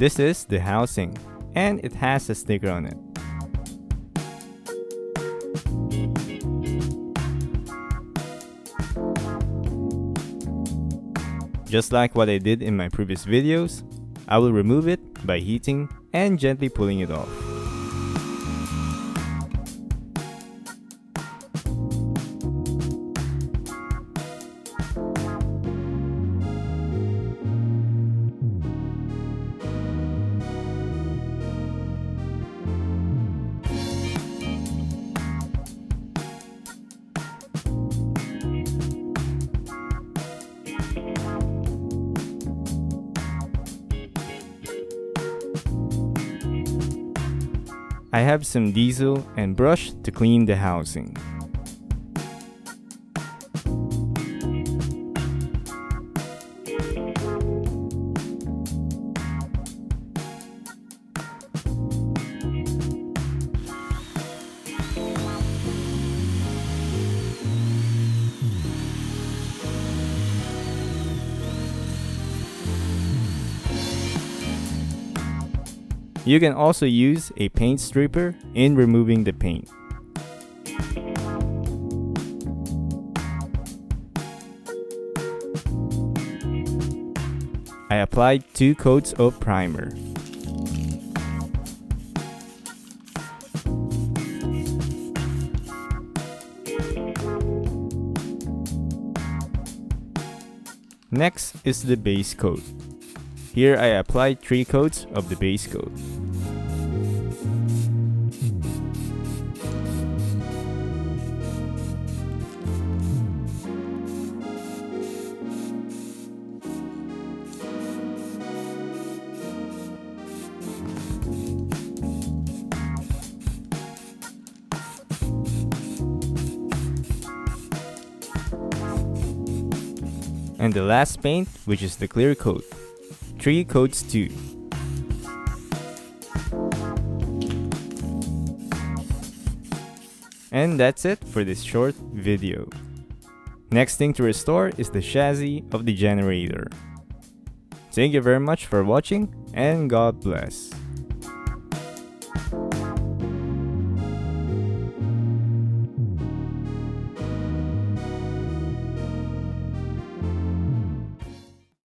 This is the housing, and it has a sticker on it. Just like what I did in my previous videos, I will remove it by heating and gently pulling it off. I have some diesel and brush to clean the housing. You can also use a paint stripper in removing the paint. I applied 2 coats of primer. Next is the base coat. Here I applied 3 coats of the base coat. And the last paint, which is the clear coat. 3 coats too. And that's it for this short video. Next thing to restore is the chassis of the generator. Thank you very much for watching, and God bless.